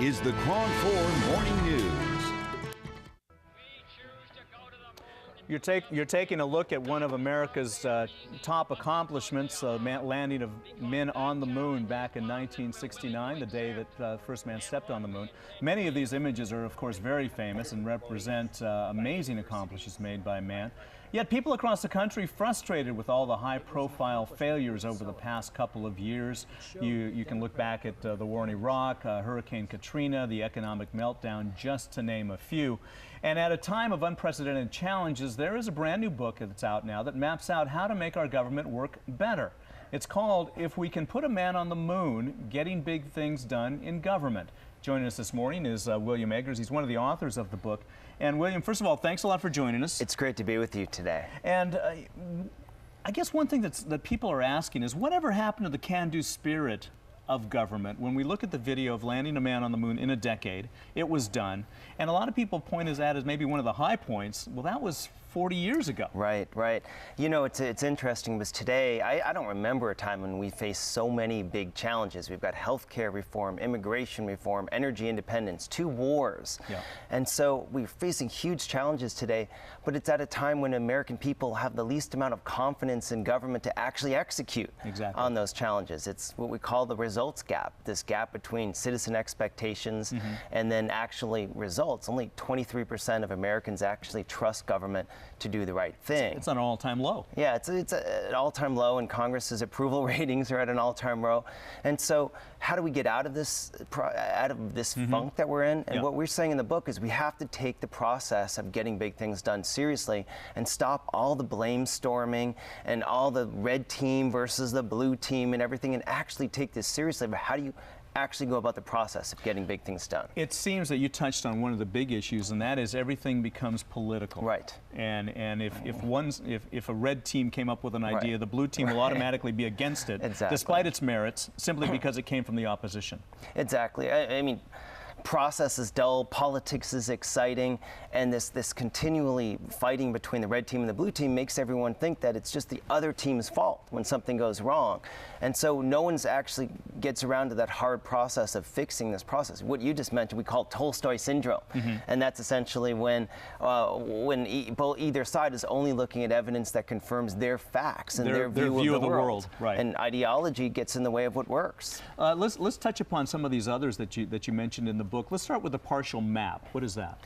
is the KRON 4 Morning News. You're taking a look at one of America's top accomplishments, landing of men on the moon back in 1969, the day that the first man stepped on the moon. Many of these images are, of course, very famous and represent amazing accomplishments made by man. Yet people across the country frustrated with all the high-profile failures over the past couple of years. You can look back at the war in Iraq, Hurricane Katrina, the economic meltdown, just to name a few. And at a time of unprecedented challenges, there is a brand new book that's out now that maps out how to make our government work better. It's called If We Can Put a Man on the Moon, Getting Big Things Done in Government. Joining us this morning is William Eggers. He's one of the authors of the book. And William, first of all, thanks a lot for joining us. It's great to be with you today. And I guess one thing that people are asking is, whatever happened to the can-do spirit of government? When we look at the video of landing a man on the moon in a decade, it was done. And a lot of people point at that as maybe one of the high points. Well, that was 40 years ago. Right, right. You know, it's interesting because today, I don't remember a time when we faced so many big challenges. We've got healthcare reform, immigration reform, energy independence, 2 wars. Yeah. And so we're facing huge challenges today, but it's at a time when American people have the least amount of confidence in government to actually execute on those challenges. It's what we call the results gap, this gap between citizen expectations and then actually results. Only 23% of Americans actually trust government to do the right thing. It's an all-time low. Yeah, it's an all-time low, and Congress's approval ratings are at an all-time low. And so, how do we get out of this funk that we're in? And what we're saying in the book is we have to take the process of getting big things done seriously and stop all the blame storming and all the red team versus the blue team and everything, and actually take this seriously. But how do you actually go about the process of getting big things done? It seems that you touched on one of the big issues, and that is everything becomes political. Right. And if a red team came up with an idea, the blue team will automatically be against it, despite its merits, simply because it came from the opposition. Exactly. I mean, process is dull, politics is exciting, and this continually fighting between the red team and the blue team makes everyone think that it's just the other team's fault when something goes wrong. And so no one's actually gets around to that hard process of fixing this process. What you just mentioned, we call Tolstoy syndrome. And that's essentially when either side is only looking at evidence that confirms their facts and their view of the world. Right. And ideology gets in the way of what works. Let's touch upon some of these others that you mentioned in the book. Let's start with the partial map. What is that?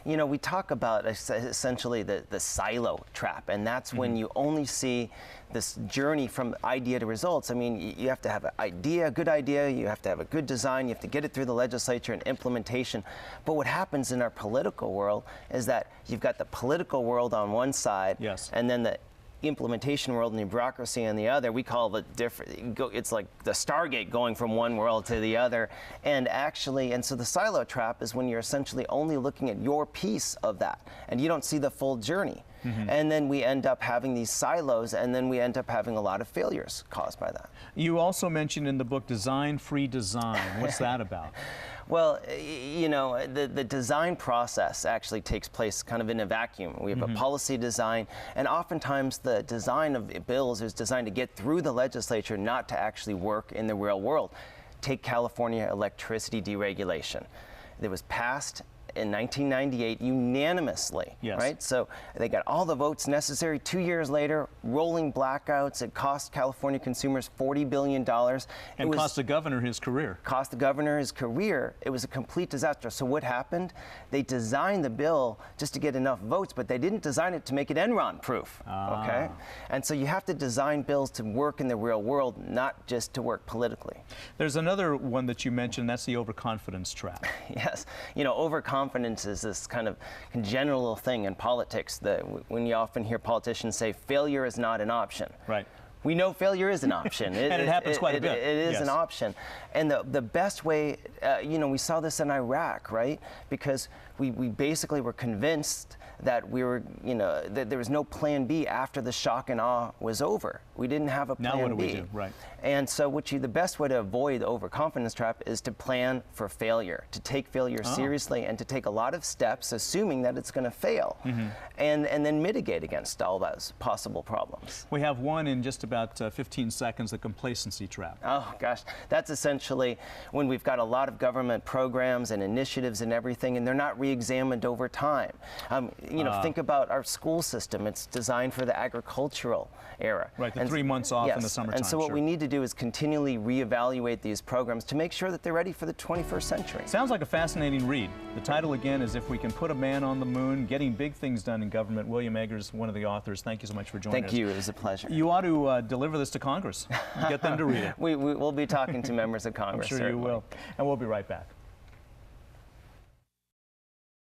You know, we talk about essentially the silo trap, and that's when you only see this journey from idea to results. I mean, you have to have an idea, a good idea, you have to have a good design, you have to get it through the legislature and implementation. But what happens in our political world is that you've got the political world on one side, and then the implementation world and the bureaucracy on the other. We call it it's like the Stargate going from one world to the other. And so the silo trap is when you're essentially only looking at your piece of that, and you don't see the full journey. And then we end up having these silos, and then we end up having a lot of failures caused by that. You also mentioned in the book design-free design. What's that about? Well, you know, the design process actually takes place kind of in a vacuum. We have a policy design, and oftentimes the design of bills is designed to get through the legislature, not to actually work in the real world. Take California electricity deregulation. It was passed in 1998 unanimously, right? So they got all the votes necessary. 2 years later, rolling blackouts. It cost California consumers $40 billion. And cost the governor his career. Cost the governor his career. It was a complete disaster. So what happened? They designed the bill just to get enough votes, but they didn't design it to make it Enron proof, okay? And so you have to design bills to work in the real world, not just to work politically. There's another one that you mentioned, that's the overconfidence trap. Yes, you know, overconfidence is this kind of general thing in politics that when you often hear politicians say failure is not an option. Right. We know failure is an option. And it happens quite a bit. It is an option. And the best way, you know, we saw this in Iraq, right? Because we basically were convinced that we were, that there was no plan B after the shock and awe was over. We didn't have a plan B. Now what do we do? Right. And so the best way to avoid the overconfidence trap is to plan for failure, to take failure seriously, and to take a lot of steps assuming that it's going to fail, and then mitigate against all those possible problems. We have one in just about 15 seconds, the complacency trap. Oh gosh, that's essentially when we've got a lot of government programs and initiatives and everything, and they're not re-examined over time. Think about our school system. It's designed for the agricultural era. Right, the 3 months off in the summertime. And so what we need to do is continually reevaluate these programs to make sure that they're ready for the 21st century. Sounds like a fascinating read. The title again is If We Can Put a Man on the Moon, Getting Big Things Done in Government. William Eggers, one of the authors. Thank you so much for joining us. Thank you. It was a pleasure. You ought to deliver this to Congress. Get them to read it. We'll be talking to members of Congress. I'm sure certainly. you will. And we'll be right back.